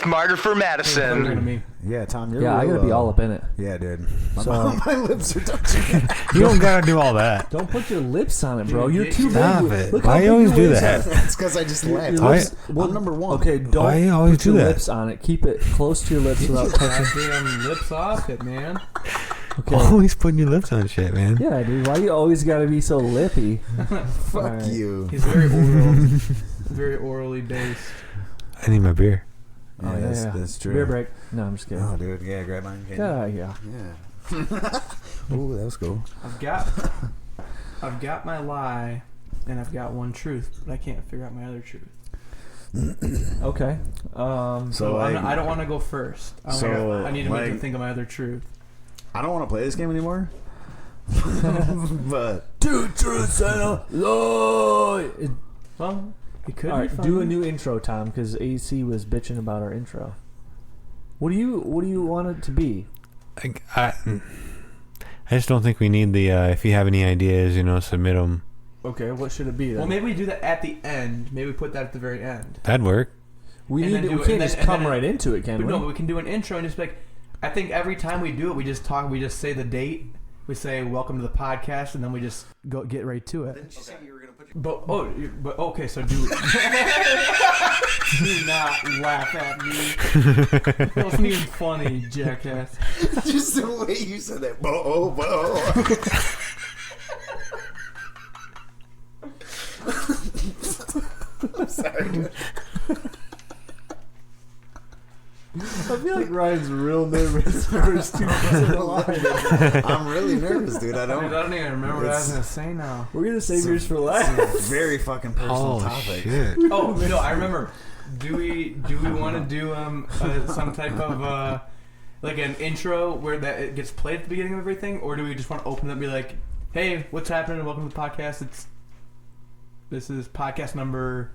with Martyr for Madison. Yeah, Tom, you're I gotta be all up in it. Yeah, dude. My lips are touching. You don't gotta do all that. Don't put your lips on it, bro. You're too Stop big. it. Look Why how you big always your do waist that? are. It's because I just laughed. I'm number one. Okay, don't Why you always put your do that? lips on it. Keep it close to your lips without touching. Damn lips off it, man. Okay. Always putting your lips on shit, man. Yeah, dude. Why you always gotta be so lippy? Fuck you. He's very oral, very orally based. I need my beer. Yeah, that's true. Beer break. No, I'm just kidding. Oh, dude. Yeah, grab mine. Yeah. Yeah. Ooh, that was cool. I've got my lie, and I've got one truth, but I can't figure out my other truth. Okay. So I don't want to go first. I need to make him think of my other truth. I don't want to play this game anymore. But two truths and a lie. Well, it could All be right, fun. do a new intro, Tom, because AC was bitching about our intro. What do you want it to be? I just don't think we need the. If you have any ideas, submit them. Okay, what should it be then? Well, maybe we do that at the end. Maybe we put that at the very end. That'd work. We And need. then We can't just come right into it, can we? No, but we can do an intro and just be like. I think every time we do it, we just talk. We just say the date. We say welcome to the podcast, and then we just get right to it. Didn't you say you were going to put your... But okay, so do not laugh at me. It wasn't even funny, jackass. just the way you said that. I'm sorry. I feel like Ryan's real nervous for his 2% of line. I'm really nervous, dude. I don't even remember what I was going to say now. We're gonna save yours for last. It's a very fucking personal topic. Shit. Oh, no, I remember. Do we want to do some type of like an intro where that it gets played at the beginning of everything, or do we just want to open it and be like, "Hey, what's happening? Welcome to the podcast. This is podcast number."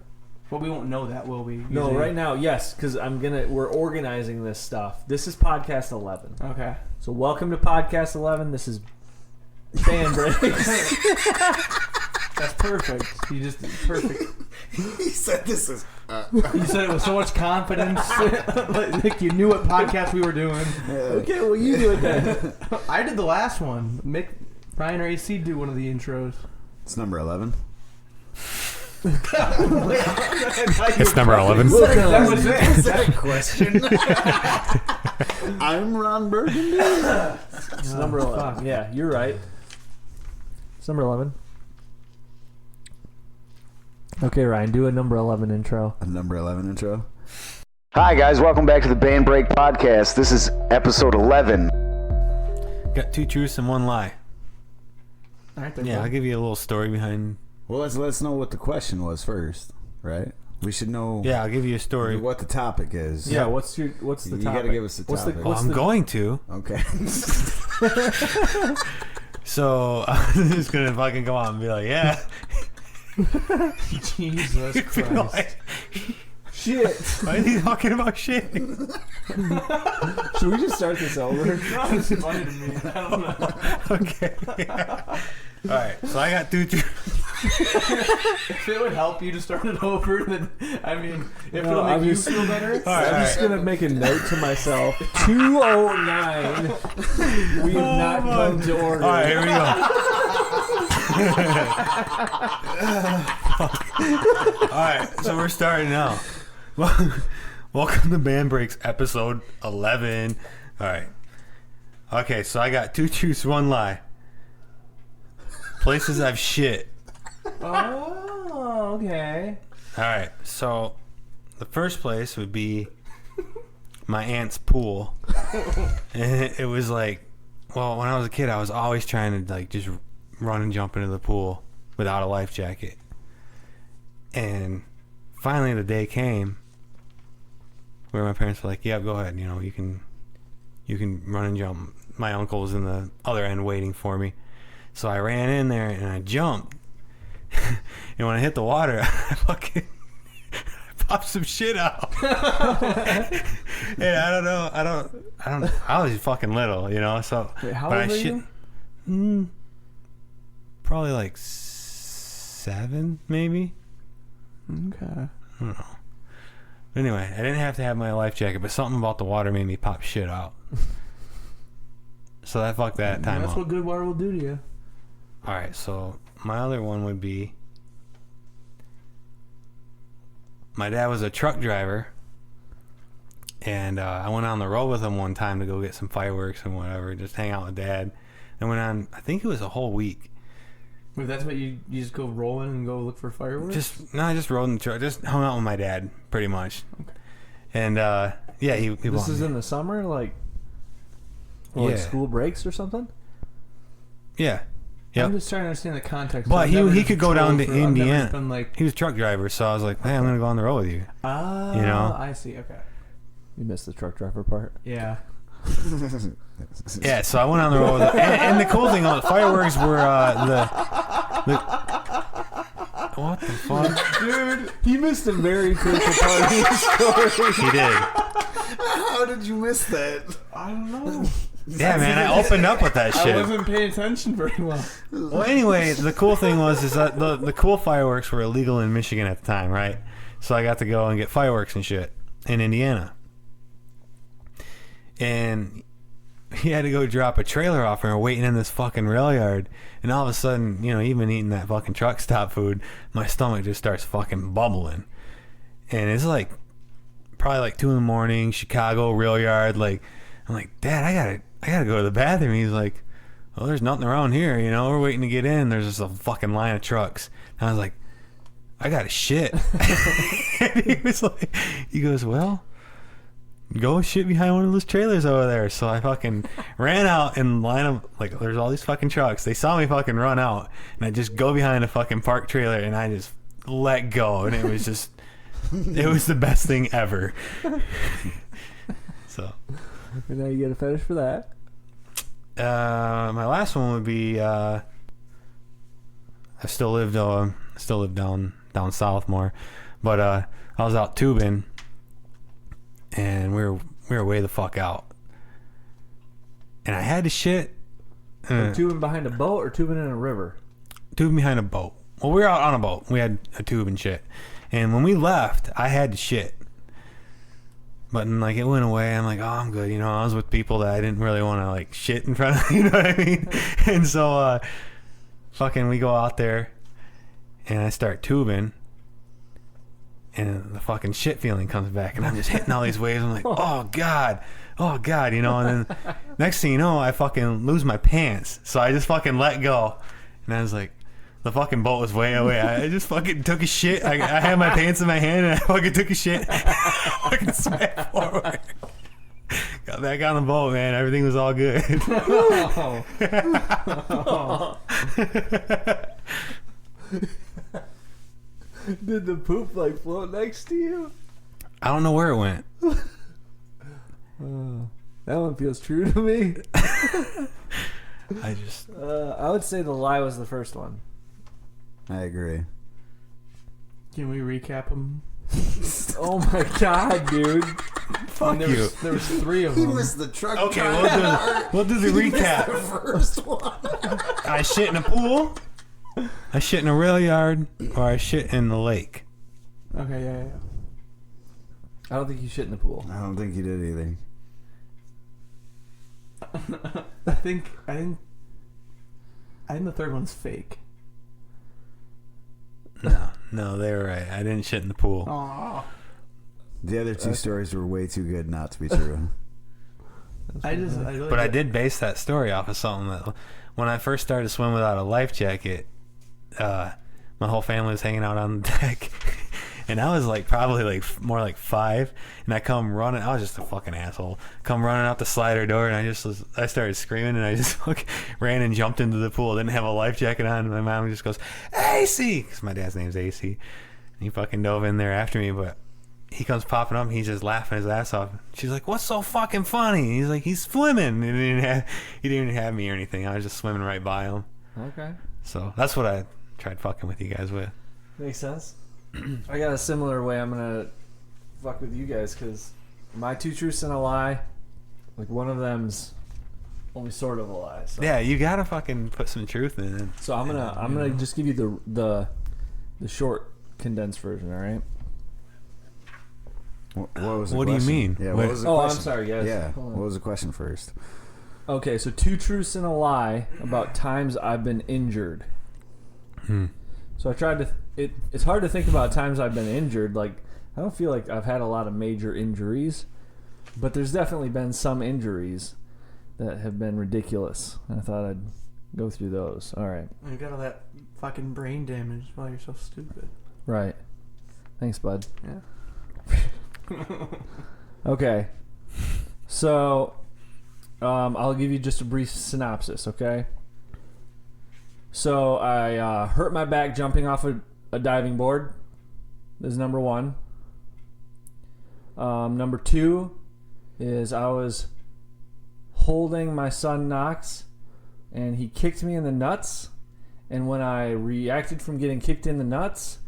Well, we won't know that, will we? No, Usually. right now, yes, because we're organizing this stuff. This is podcast 11. Okay. So welcome to podcast 11. This is Band Breaks. That's perfect. Perfect. He said this is. You said it with so much confidence, like you knew what podcast we were doing. Okay, well you do it then. I did the last one. Make Ryan or AC do one of the intros. It's number 11. It's number 11. That was it. Is that a question? I'm Ron Burgundy. It's number 11. fuck. Yeah, you're right. It's number 11. Okay, Ryan, do a number 11 intro. A number 11 intro. Hi, guys. Welcome back to the Band Break Podcast. This is episode 11. Got 2 truths and 1 lie. All right, Yeah, I'll give you a little story behind. Well, let's know what the question was first, right? We should know. Yeah, I'll give you a story. What the topic is. Yeah, what's the You topic? gotta give us the What's the- topic. Well, I'm going to. Okay. So I'm just gonna fucking go on and be like, yeah. Jesus Christ. Shit. Why is he talking about shit? Should we just start this over? It's funny to me. I don't know. Okay. All right. So I got 2 truths. If it would help you to start it over, then I mean, if No, it'll make I'm you just- feel better. I'm just gonna make a note to myself. 209. We have not come to order. All right, here we go. All right, so we're starting now. Welcome to Band Breaks episode 11. All right. Okay, so I got 2 truths, 1 lie. Places I've shit. Oh, okay. All right, so the first place would be my aunt's pool. And it was like, well, when I was a kid, I was always trying to like just run and jump into the pool without a life jacket. And finally the day came where my parents were like, yeah, go ahead, you can run and jump. My uncle was in the other end waiting for me. So I ran in there and I jumped. And when I hit the water, I fucking popped some shit out. And I don't know. I was fucking little, so. Wait, how but old I are shit, you? Probably like 7, maybe. Okay. I don't know. Anyway, I didn't have to have my life jacket, but something about the water made me pop shit out. So that fucked that time That's up. what good water will do to you. All right, so my other one would be my dad was a truck driver, and I went on the road with him one time to go get some fireworks and whatever, just hang out with Dad. I went on, I think it was a whole week. Wait, that's what you just go rolling and go look for fireworks? I just rode in the truck, just hung out with my dad, pretty much. Okay. And yeah, he This is in the summer, like school breaks or something. Yeah. Yep. I'm just trying to understand the context. But I've never he could go down to I've never Indiana. been like, He was a truck driver, so I was like, hey, I'm gonna go on the road with you. oh, You know? I see. Okay. You missed the truck driver part. Yeah. Yeah, so I went on the road with him. And the cool thing, the fireworks were the what the fuck? Dude, he missed a very crucial part of the story. He did. How did you miss that? I don't know. Yeah, man, I opened up with that I shit. wasn't paying attention very well. Well, anyway, the cool thing is that the cool fireworks were illegal in Michigan at the time, right? So I got to go and get fireworks and shit in Indiana. And he had to go drop a trailer off, and we're waiting in this fucking rail yard. And all of a sudden, you know, even eating that fucking truck stop food, my stomach just starts fucking bubbling. And it's like probably like 2 a.m, Chicago rail yard. Like, I'm like, Dad, I gotta go to the bathroom. He's like, well, there's nothing around here, you know. We're waiting to get in. There's just a fucking line of trucks. And I was like, I gotta shit. And he was like, he goes, well, go shit behind one of those trailers over there. So I fucking ran out and line up, like, there's all these fucking trucks. They saw me fucking run out, and I just go behind a fucking parked trailer, and I just let go, and it was just, it was the best thing ever. So. And now you get a fetish for that. My last one would be, I still live down south more, but I was out tubing, and we were way the fuck out, and I had to shit. Tubing behind a boat or tubing in a river? Tubing behind a boat. Well, we were out on a boat. We had a tube and shit, and when we left, I had to shit. But like it went away. I'm like, oh, I'm good. You know, I was with people that I didn't really want to like shit in front of. You know what I mean? And so, fucking, we go out there, and I start tubing, and the fucking shit feeling comes back, and I'm just hitting all these waves. I'm like, oh god, you know. And then next thing you know, I fucking lose my pants. So I just fucking let go, and I was like, the fucking boat was way away. I just fucking took a shit. I had my pants in my hand, and I fucking took a shit. Fucking smacked forward. Got back on the boat, man. Everything was all good. Did the poop like float next to you? I don't know where it went. That one feels true to me. I just. I would say the lie was the first one. I agree. Can we recap them? Oh my god, dude. Fuck there you. There was 3 of He them. missed the truck. Okay, driver. we'll do the recap. The first one. I shit in a pool. I shit in a rail yard, or I shit in the lake. Okay, yeah. I don't think you shit in the pool. I don't think he did either. I think the third one's fake. No, they were right. I didn't shit in the pool. Aww. The other 2 stories were way too good not to be true. I really But I did base that story off of something that when I first started swimming without a life jacket, my whole family was hanging out on the deck, and I was like probably like more like 5, and I come running. I was just a fucking asshole. Come running out the slider door, and I started screaming, and I just fucking ran and jumped into the pool. Didn't have a life jacket on. And my mom just goes, AC, because my dad's name's AC, and he fucking dove in there after me, but. He comes popping up, and he's just laughing his ass off. She's like, "What's so fucking funny?" He's like, "He's swimming." And he didn't even have me or anything. I was just swimming right by him. Okay. So that's what I tried fucking with you guys with. Makes sense. I got a similar way I'm gonna fuck with you guys, because my 2 truths and a lie, like one of them's only sort of a lie. So. Yeah, you gotta fucking put some truth in it. So I'm gonna just give you the short condensed version. All right. What was the What do you question? mean? Yeah, Wait. what was the Oh, question? I'm sorry, guys. Yeah, Hold on. what was the question first? Okay, so 2 truths and a lie about times I've been injured. So I tried to. It's hard to think about times I've been injured. Like, I don't feel like I've had a lot of major injuries, but there's definitely been some injuries that have been ridiculous. I thought I'd go through those. All right. You got all that fucking brain damage while you're so stupid. Right. Thanks, bud. Yeah. Okay. So, I'll give you just a brief synopsis, okay? So, I hurt my back jumping off a diving board. This is number 1. Number 2 is I was holding my son Knox, and he kicked me in the nuts. And when I reacted from getting kicked in the nuts,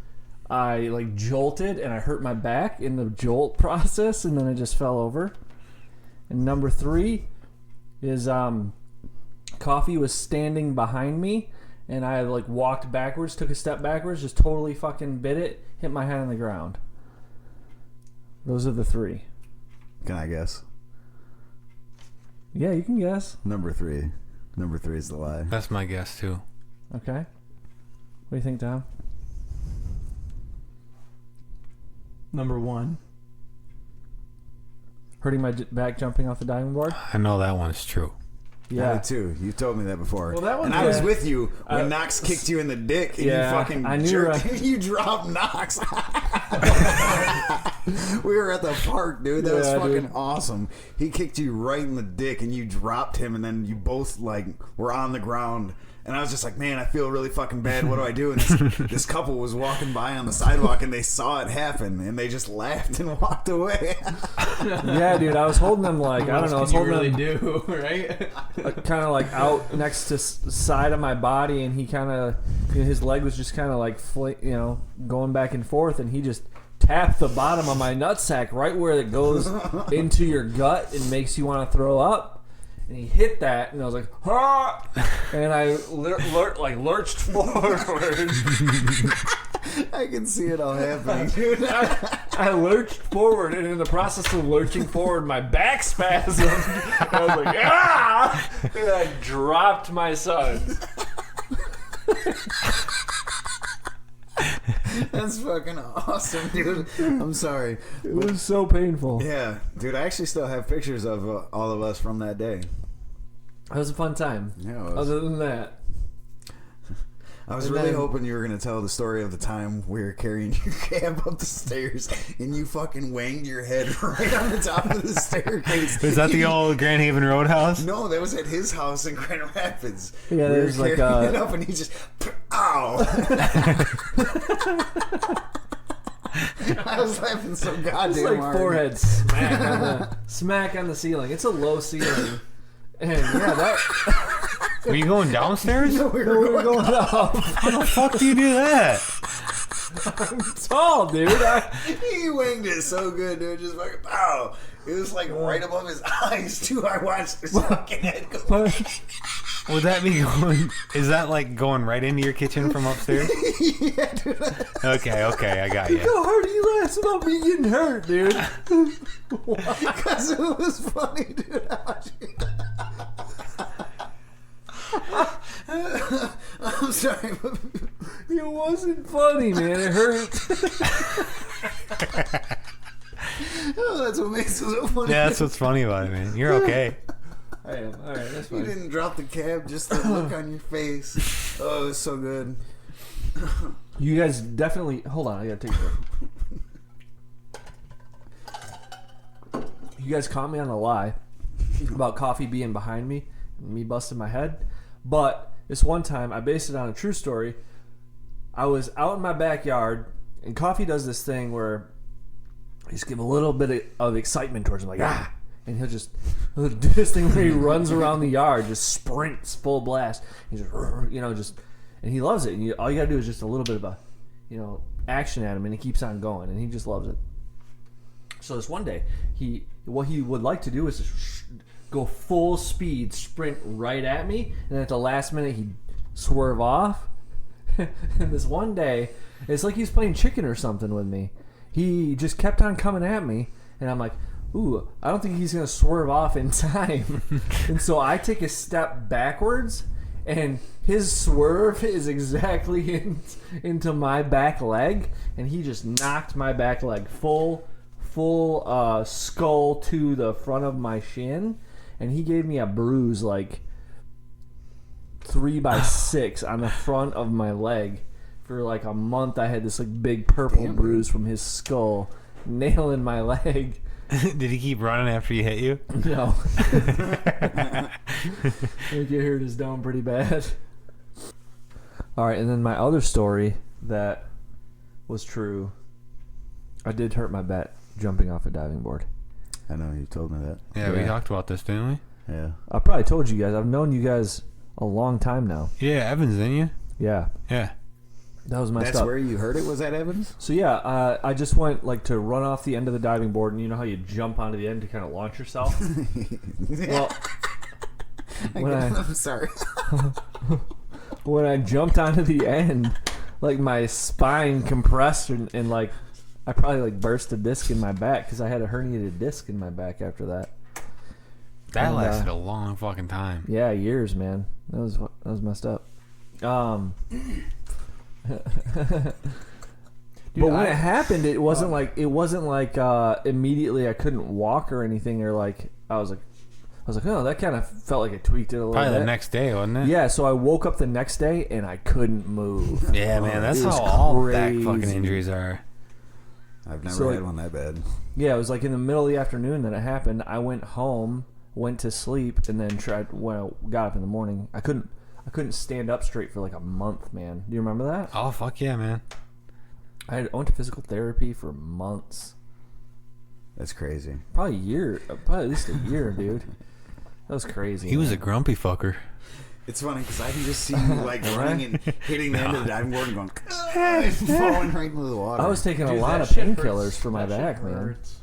I like jolted and I hurt my back in the jolt process, and then I just fell over. And number 3 is Coffee was standing behind me, and I like walked backwards, took a step backwards, just totally fucking bit it, hit my head on the ground. Those are the 3. Can I guess? Yeah, you can guess. Number 3. Number 3 is the lie. That's my guess too. Okay. What do you think, Tom? Number 1. Hurting my back jumping off the diving board? I know that one's true. Yeah. Me too. You told me that before. Well, that one- and I was yeah. with you when I- Knox kicked you in the dick and Yeah, you fucking I knew jerked. right. You dropped Knox. We were at the park, dude. That was Yeah, fucking dude. awesome. He kicked you right in the dick and you dropped him, and then you both like were on the ground. And I was just like, man, I feel really fucking bad. What do I do? And this couple was walking by on the sidewalk, and they saw it happen, and they just laughed and walked away. Yeah, dude, I was holding them like, I don't know, I was holding really them do, right? kind of like out next to side of my body, and he kind of, his leg was just kind of like, going back and forth, and he just tapped the bottom of my nutsack right where it goes into your gut and makes you want to throw up. And he hit that, and I was like, "Ha!" And I lurched forward. I can see it all happening, dude. I lurched forward, and in the process of lurching forward, my back spasmed. I was like, "Ah!" And I dropped my son. That's fucking awesome, dude. I'm sorry. It was so painful. Yeah, dude, I actually still have pictures of all of us from that day. It was a fun time. Yeah, it was. Other than that, I was And really then- hoping you were going to tell the story of the time we were carrying your cab up the stairs and you fucking wanged your head right on the top of the staircase. Is that the old Grand Haven Roadhouse? No, that was at his house in Grand Rapids. Yeah, we were there's like carrying it up and he just, ow! I was laughing so goddamn it's like hard. forehead smack on the ceiling. It's a low ceiling, and yeah, that Were you going downstairs? No, we we were were going up. How the fuck do you do that? Tall, dude. He winged it so good, dude. Just fucking pow. It was like right above his eyes too. I watched his fucking head go. Would that be going? Is that like going right into your kitchen from upstairs? Yeah, dude. Okay, I got you. How hard are you laughing about me getting hurt, dude? Because it was funny, dude. I'm sorry. It wasn't funny, man. It hurt. Oh, that's what makes it so funny. Yeah, that's what's funny about it, man. You're okay. I am. All right, that's You fine. didn't drop the cab, just the look on your face. Oh, it was so good. You guys definitely. Hold on, I gotta take a break. You guys caught me on a lie about Coffee being behind me and me busting my head. But this one time, I based it on a true story. I was out in my backyard, and Coffee does this thing where he just give a little bit of excitement towards him, like, ah! And he'll do this thing where he runs around the yard, just sprints full blast. He's just, and he loves it. And all you gotta do is just a little bit of a, action at him, and he keeps on going, and he just loves it. So this one day, what he would like to do is just go full speed, sprint right at me, and at the last minute he'd swerve off. And this one day, it's like he's playing chicken or something with me. he just kept on coming at me, and I'm like, ooh, I don't think he's gonna swerve off in time. And so I take a step backwards, and his swerve is exactly into my back leg, and he just knocked my back leg full skull to the front of my shin, and he gave me a bruise like 3x6 on the front of my leg. For like a month, I had this like big purple bruise from his skull nailing my leg. Did he keep running after he hit you? No. I think it hurt his dome pretty bad. All right, and then my other story that was true. I did hurt my back jumping off a diving board. I know, you told me that. Yeah, we talked about this, didn't we? Yeah. I probably told you guys. I've known you guys a long time now. Yeah, Evans, didn't you? Yeah. Yeah. That was messed That's up. where you heard it, was at Evans? So yeah, I just went like to run off the end of the diving board, and you know how you jump onto the end to kind of launch yourself? Well, I'm sorry. when I jumped onto the end, like my spine compressed and like I probably like burst a disc in my back because I had a herniated disc in my back after that. That And, lasted a long fucking time. Yeah, years, man. That was messed up. But when it happened, it wasn't like immediately I couldn't walk or anything, or like I was like, oh, that kind of felt like it tweaked it a little bit. Probably the next day, wasn't it? Yeah, so I woke up the next day and I couldn't move. Yeah, man, that's It was how all back crazy. fucking injuries are. I've never So, had one that bad. Yeah, it was like in the middle of the afternoon that it happened. I went home, went to sleep, and then when I got up in the morning, I couldn't stand up straight for like a month, man. Do you remember that? Oh, fuck yeah, man. I went to physical therapy for months. That's crazy. Probably at least a year, dude. That was crazy. He was a man. grumpy fucker. It's funny because I can just see you like running and hitting the end of the diving board and going, and falling right into the water. I was taking a Dude, lot that of shit hurts. painkillers for my That shit back, man. hurts.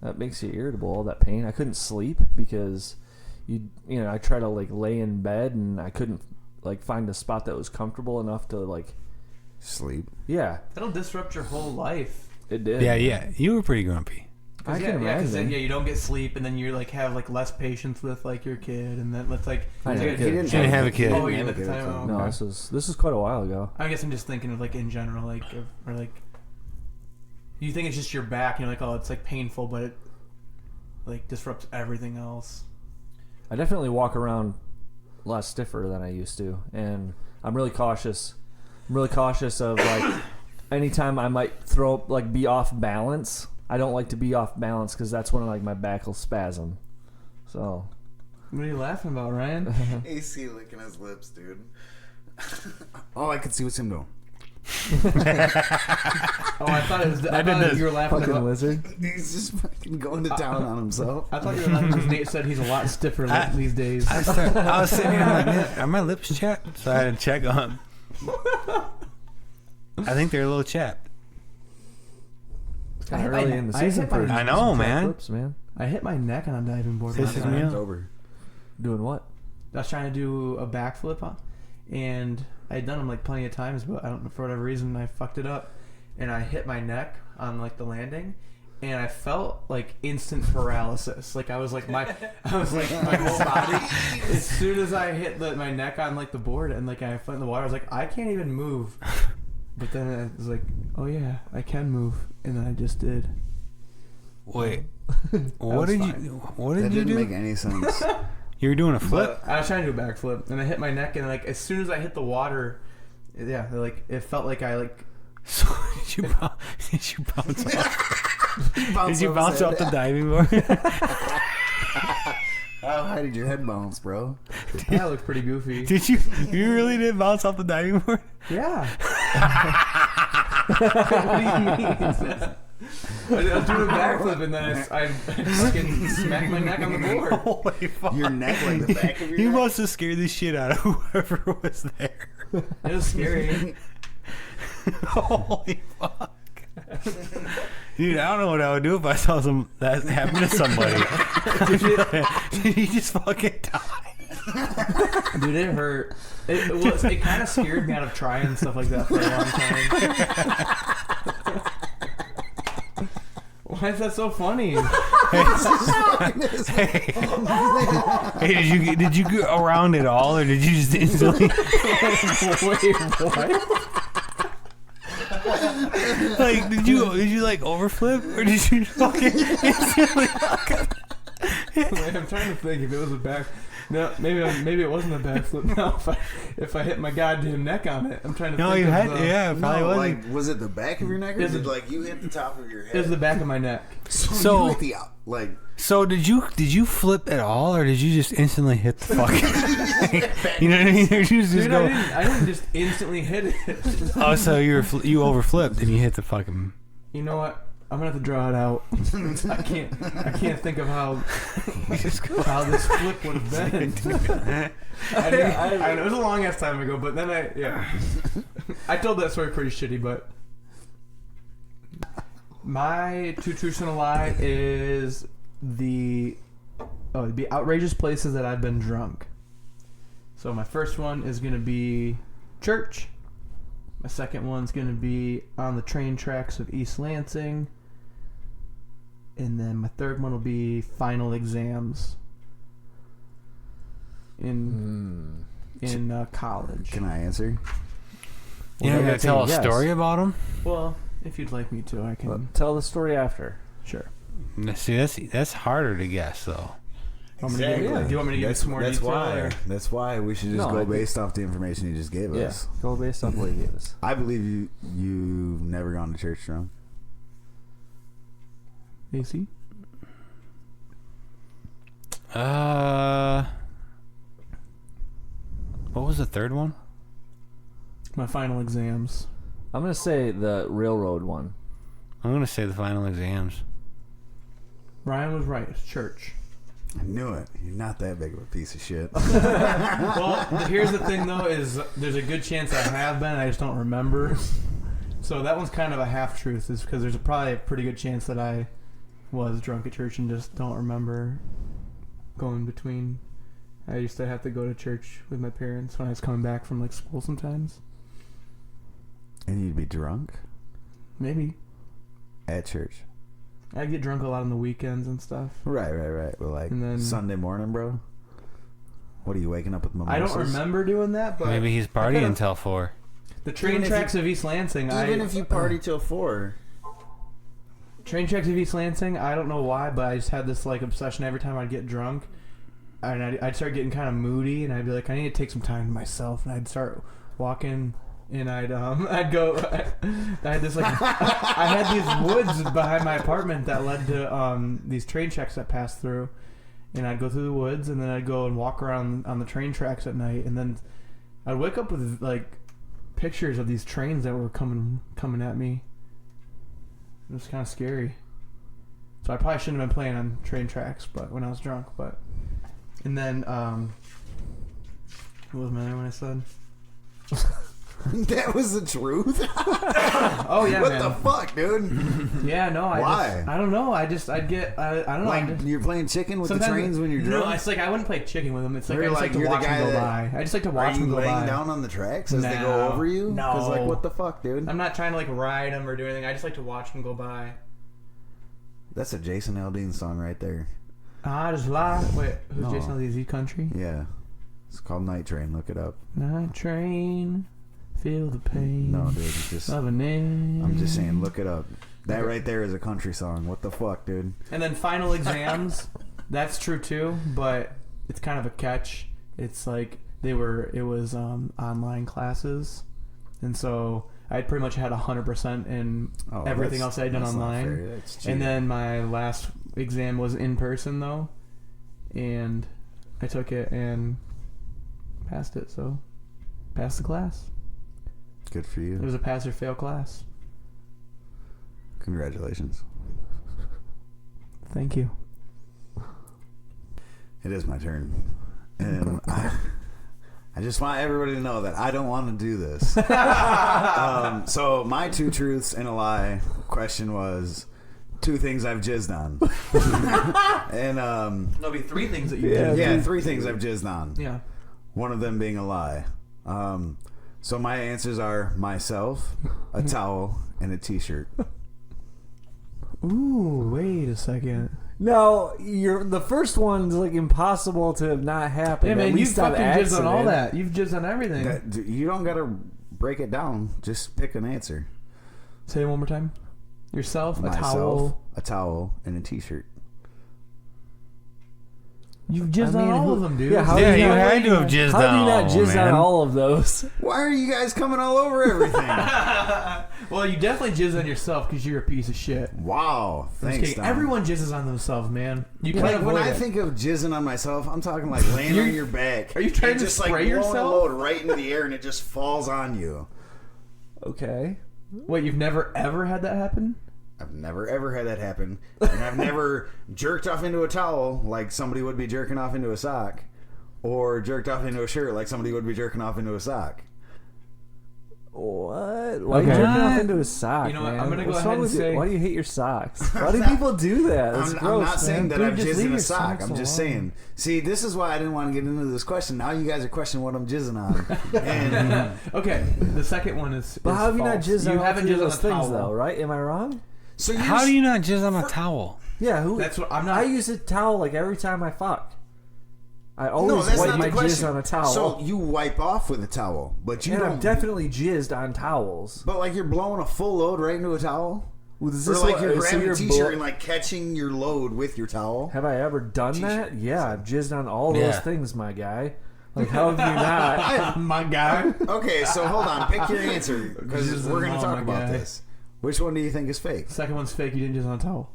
That makes you irritable, all that pain. I couldn't sleep because I try to like lay in bed and I couldn't like find a spot that was comfortable enough to like sleep. yeah, That'll disrupt your whole life. it did. Yeah. You were pretty grumpy. I Yeah, can because then imagine. you don't get sleep, and then you like have like less patience with like your kid, and then it's like I it's know. like- He didn't She didn't have a kid. Oh, you Didn't didn't have at a the kid, time. so- Oh, No, okay. this is quite a while ago. I guess I'm just thinking of like in general, like or like you think it's just your back, and you're like, oh, it's like painful, but it like disrupts everything else. I definitely walk around a lot stiffer than I used to, and I'm really cautious. I'm really cautious of like anytime I might be off balance. I don't like to be off balance because that's when like my back will spasm. So What are you laughing about, Ryan? AC licking his lips, dude. All I could see was him go. Oh, I thought it was. I thought you were laughing fucking about. lizard. He's just fucking going to town on himself. I thought you were laughing because Nate said he's a lot stiffer these days. I was sitting here, I'm like, man, are my lips chapped? So I had to check on. I think they're a little chapped. It's kind of early in the season for I know, some man. Clips, man. I hit my neck on a diving board. This one is time. me. It's over. Doing what? I was trying to do a backflip on, and I had done them like plenty of times, but I don't know, for whatever reason I fucked it up, and I hit my neck on like the landing, and I felt like instant paralysis. Like I was like my whole body. As soon as I hit my neck on like the board and like I fell in the water, I was like, I can't even move. But then it was like, oh yeah, I can move, and then I just did. Wait, what was did fine. what That did you didn't do? make any sense. You were doing a flip? But I was trying to do a backflip, and I hit my neck, and like as soon as I hit the water, yeah, like it felt like I like. So did you bounce off? Did you bounce off the diving board? How high did your head bounce, bro? That looked pretty goofy. Did you really did bounce off the diving board? Yeah. What do you mean? I was doing a backflip and then I fucking smacked my neck on the board. Holy fuck. Your neck, like the back of your You neck? must have scared the shit out of whoever was there. It was scary. Holy fuck. Dude, I don't know what I would do if I saw that happen to somebody. Did he just fucking die? Dude, it hurt. It kind of scared me out of trying stuff like that for a long time. Why is that so funny? Hey, did you go around it all, or did you just instantly? Wait, what? Like, did you like overflip, or did you fucking instantly? Wait, I'm trying to think if it was a back. No, maybe it wasn't a backflip. No, if I hit my goddamn neck on it, I'm trying to. No, think you of had the, yeah, it probably No, wasn't. like, was it the back of your neck, or Is did it- like you hit the top of your head? It was the back of my neck. So you hit the like. So did you flip at all, or did you just instantly hit the fucking? You know what I mean? Or did you just Dude, go? I didn't just instantly hit it. Oh, so you overflipped and you hit the fucking. You know what? I'm gonna have to draw it out. I can't think of how this flip would have been. I know it was a long ass time ago, but then I told that story pretty shitty, but my 2 truths and a lie is it'd be outrageous places that I've been drunk. So my first one is gonna be church. My second one's gonna be on the train tracks of East Lansing. And then my third one will be final exams in college. Can I answer? You know, Well, gonna tell a yes. story about him. Well, if you'd like me to, I can. Well, tell the story after. Sure. See, that's harder to guess though. Do you want me to give you some more That's detail? why. or- That's why we should just No, I go think- based off the information you just gave Yeah, us. go based off what he gave us. I believe you've never gone to church drunk. AC? What was the third one? My final exams. I'm gonna say the railroad one. I'm gonna say the final exams. Ryan was right. It's church. I knew it. You're not that big of a piece of shit. Well, here's the thing though: is there's a good chance I have been. I just don't remember. So that one's kind of a half truth, is because there's probably a pretty good chance that I was drunk at church and just don't remember going between. I used to have to go to church with my parents when I was coming back from like school sometimes. And you'd be drunk Maybe at church. I get drunk a lot on the weekends and stuff. Right. Well, like And then- Sunday morning, bro. What are you waking up with mimosas? I don't remember doing that, but Maybe he's I partying could've- until 4. the train Even if tracks of East Lansing. you party till 4. Train tracks of East Lansing. I don't know why, but I just had this like obsession every time I'd get drunk, and I'd start getting kind of moody, and I'd be like, I need to take some time to myself, and I'd start walking, and I'd go. I had this like I had these woods behind my apartment that led to these train tracks that passed through, and I'd go through the woods, and then I'd go and walk around on the train tracks at night, and then I'd wake up with like pictures of these trains that were coming at me. It was kind of scary. So I probably shouldn't have been playing on train tracks, but when I was drunk. But and then what was my other one I said? That was the truth. Oh yeah, What man. the fuck, dude? Yeah, no. Why? I don't know. I'd get. I don't know. I Like just, you're playing chicken with the sometimes- trains when you're No, drunk. it's like I wouldn't play chicken with them. It's like You're I just like- like to you're the watch them guy go that- by. I just like to Are watch you them go laying by. down on the tracks as they No. go over you? No. like, what the fuck, dude? I'm not trying to like ride them or do anything. I just like to watch them go by. That's a Jason Aldean song right there. I just lie. Wait, who's No. Jason Aldean? Country? Yeah. It's called Night Train. Look it up. Night train, feel the pain. No, dude. It's just, Of a name. I'm just saying, look it up. That right there is a country song. What the fuck, dude? And then final exams, that's true too, but it's kind of a catch. It's like it was online classes, and so I pretty much had 100% in Oh, everything that's- else I'd done that's not online. fair. That's cheating. And then my last exam was in person though, and I took it and passed it. So passed the class. Good for It you. was a pass or fail class. Congratulations. Thank you. It is my turn. And I just want everybody to know that I don't want to do this. So my 2 truths and a lie question was 2 things I've jizzed on. And There'll be 3 things that you yeah, 3 things I've jizzed on. Yeah. One of them being a lie. So my answers are myself, a towel, and a t-shirt. Ooh, wait a second. No, the first one's like impossible to have not happened. Yeah, man, at you least on fucking jizzed on accident. all that. You've jizzed on everything. You don't gotta break it down. Just pick an answer. Say it one more time. Yourself, Myself, a towel, and a t-shirt. You've jizzed on all of them, dude. Yeah, how Yeah, do you not- had to have jizzed How do on you not all, jizz man. on all of those? Why are you guys coming all over everything? Well, you definitely jizz on yourself because you're a piece of shit. Wow, I'm just thanks, kidding. Tom. Everyone jizzes on themselves, man. You can't Like when avoid I it. think of jizzing on myself, I'm talking like laying on your back. Are you trying and to just spray like blowing yourself? a load right into the air and it just falls on you? Okay. Wait, you've never ever had that happen? I've never ever had that happen, and I've never jerked off into a towel like somebody would be jerking off into a sock, or jerked off into a shirt like somebody would be jerking off into a sock. What? Why are you Okay. jerking off into a sock, You know what, man? I'm gonna go What's ahead wrong and with you? say- Why do you hate your socks? Why do people do that? That's I'm gross, not saying man. that Dude, I'm just jizzing leave a your sock. socks I'm just alone. saying. See, this is why I didn't want to get into this question. Now you guys are questioning what I'm jizzing on. And Okay, the second one is. But is how have you not false. jizzed on You all haven't three of jizzed on those a things, towel. though, right? Am I wrong? so you're How do you not jizz on a towel? Yeah, who? That's what I'm not. I use a towel like every time I fuck. I No, always that's wipe not my the jizz question. on a towel. So you wipe off with a towel, but you and don't. I've definitely jizzed on towels. But like you're blowing a full load right into a towel, Well, is or this like what- you're so grabbing you're a t-shirt blo- and like catching your load with your towel. Have I ever done that? Yeah, I've jizzed on all those Yeah. things, my guy. Like, how have you not? My guy. Okay, so hold on, pick your answer because Jizzing we're going on to talk my about guy. this. Which one do you think is fake? Second one's fake. You didn't jizz on a towel.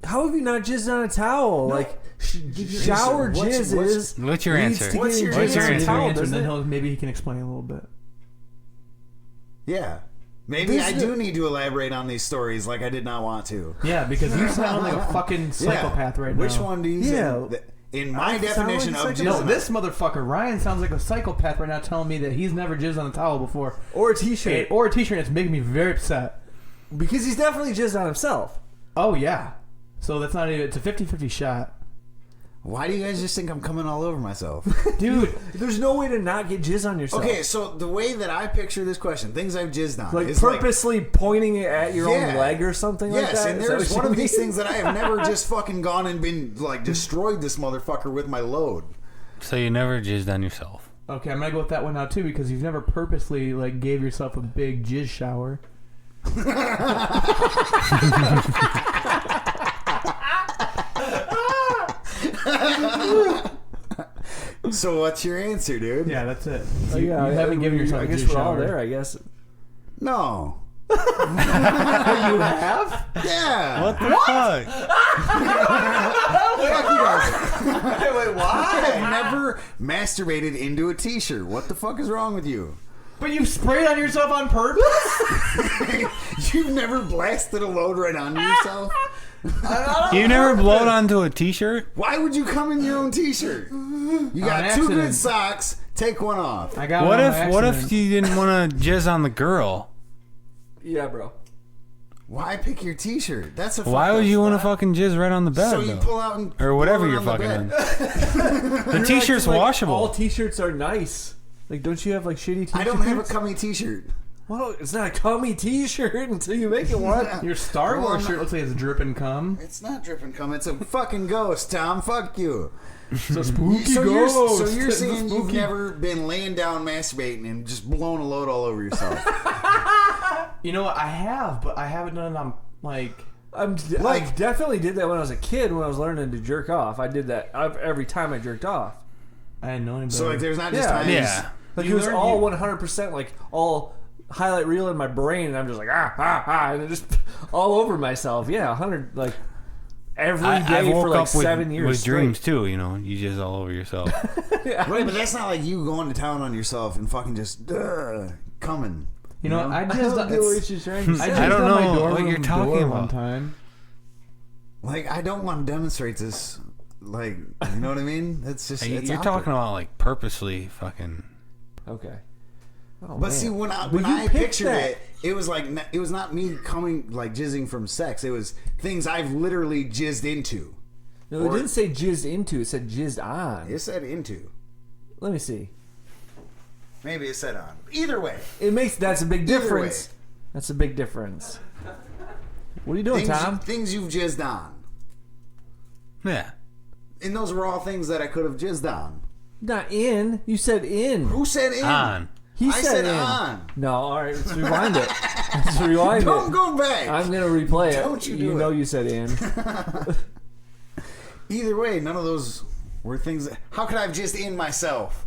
How have you not jizzed on a towel? Like, shower What's- jizz what's- is. What's your leads answer? to What's getting your jizzed on a answer? towel, and doesn't then it? maybe he can explain a little bit. Yeah. Maybe This I is do a- need to elaborate on these stories like I did not want to. Yeah, because you sound like a fucking psychopath right now. Which one do you Yeah. think? In my I sound definition like a of psychopath. No, jizzing, this motherfucker Ryan sounds like a psychopath right now, telling me that he's never jizzed on a towel before, Or a t-shirt. or a t-shirt. It's making me very upset. Because he's definitely jizzed on himself. Oh yeah, so that's not even. It's a 50-50 shot, why do you guys just think I'm coming all over myself? dude. There's no way to not get jizz on yourself. Okay, so the way that I picture this question, things I've jizzed on, Like is purposely pointing it at your Yeah. own leg or something like yes, that? and Is that there's what one you of these mean? things that I have never just fucking gone and been like destroyed this motherfucker with my load. So you never jizzed on yourself. Okay, I'm gonna go with that one now too because you've never purposely like gave yourself a big jizz shower. So what's your answer, dude? Yeah, that's it. Oh, You, yeah, you haven't given yourself I a guess jizz we're all shower. there, I guess. No. You have? Yeah. What the fuck? Fuck you guys. Wait, why? I've never masturbated into a t-shirt. What the fuck is wrong with you? But you sprayed on yourself on purpose? You've never blasted a load right onto yourself? You never blowed onto a t-shirt? Why would you come in your own t-shirt? You got two accident. good socks. Take one off. I got What it on if what if accident. you didn't want to jizz on the girl? Yeah, bro. Why pick your t-shirt? That's a. Why would you want to fucking jizz right on the bed So you though? pull out and Or whatever pull it you're on the fucking in. bed. The t-shirt's Like, washable. All t-shirts are nice. Like, don't you have like shitty t-shirts? I don't have a cummy t-shirt. Well, it's not a cummy t-shirt until you make it one. Your Star Well, Wars I'm shirt not- looks like it's dripping cum. It's not dripping cum. It's a fucking ghost, Tom. Fuck you. It's a spooky So ghost. you're It's a saying you've spooky- never been laying down masturbating and just blowing a load all over yourself? You know what? I have, but I haven't done it on like. I definitely did that when I was a kid when I was learning to jerk off. I did that every time I jerked off. I didn't know anybody. So like, there's not just Yeah. times. Yeah. Like You it was learn- all you- 100% like all highlight reel in my brain, and I'm just like and it just all over myself. Yeah, 100 like every day I woke for like up with, 7 years. with straight. dreams too. You know, you jizz all over yourself. Right, but that's not like you going to town on yourself and fucking just coming. You know, I I just don't get what you're trying to say. I I don't jizzed on my know dorm what room you're talking door about. One time. Like, I don't want to demonstrate this. Like, you know what I mean? It's just. It's You're out talking there. about like purposely fucking. Okay. Oh, But man. see, when I But when you I picked pictured that. it, it was like it was not me coming like jizzing from sex. It was things I've literally jizzed into. No, it didn't say jizzed into. It said jizzed on. It said into. Let me see. Maybe it said on. Either way. That's a big Either difference. way. That's a big difference. What are you doing, Tom? Things you've jizzed on. Yeah. And those were all things that I could have jizzed on. Not in. You said in. Who said in? On. He I said said in. on. No, all right, let's rewind it. Let's rewind Don't it. go back. I'm gonna replay it. Don't you do You it. know you said in. Either way, none of those were things that... How could I have just in myself?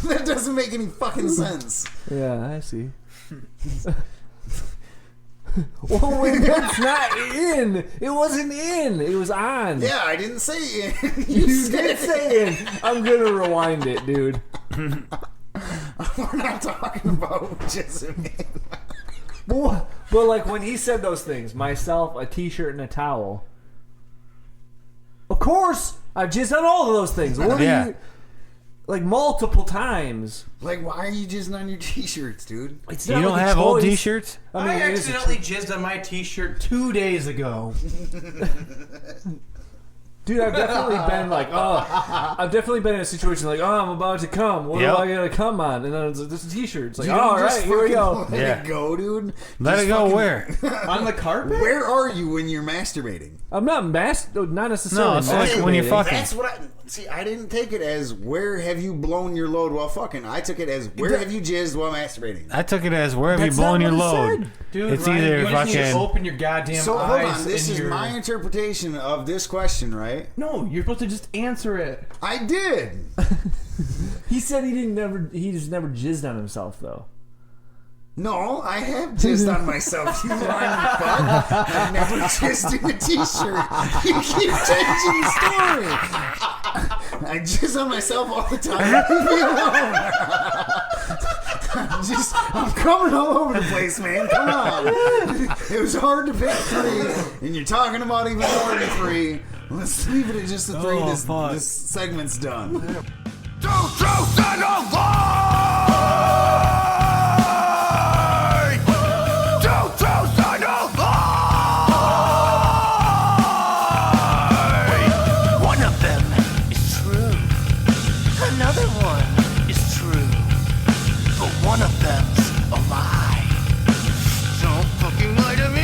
That doesn't make any fucking sense. Yeah, I see. Well, wait, that's not in. It wasn't in. It was on. Yeah, I didn't say in. You said did say in. I'm gonna rewind it, dude. We're not talking about jizzing in. But like when he said those things, myself, a t-shirt, and a towel. Of course, I jizzed on all of those things. What Yeah. are you? Like multiple times. Like, why are you jizzing on your t-shirts, dude? It's You not don't like a have old choice. T-shirts? I mean, I it is a accidentally jizzed on my T-shirt 2 days ago. Dude, I've definitely been like, I've definitely been in a situation like, I'm about to come. What Yep. do I gotta come on? And then it's like, this is a t-shirt. It's like, You all don't just right, here we go. fucking Let Yeah. it go, dude. Let Just it go fucking- where? On the carpet? Where are you when you're masturbating? I'm not not necessarily. No, it's like when you're masturbating. fucking. That's what I see. I didn't take it as where have you blown your load while fucking. I took it as where have you jizzed while masturbating. I took it as where have you That's blown not your what it load? said. Dude, It's Ryan, either you just need to fucking. open your goddamn So hold eyes. on, this and is your... my interpretation of this question, right? No, you're supposed to just answer it. I did. He said he just never jizzed on himself though. No, I have jizzed on myself. You lying fuck. I never jizzed in a t-shirt. You keep changing the story. I jizz on myself all the time. Leave me alone. I'm coming all over the place, man. Come on. It was hard to pick 3, and you're talking about even more than 3. Let's leave it at just the 3. fuck. This segment's done. Don't trust and avoid. Don't trust and avoid. One of them is true. Another one is true. But one of them's a lie. Don't fucking lie to me.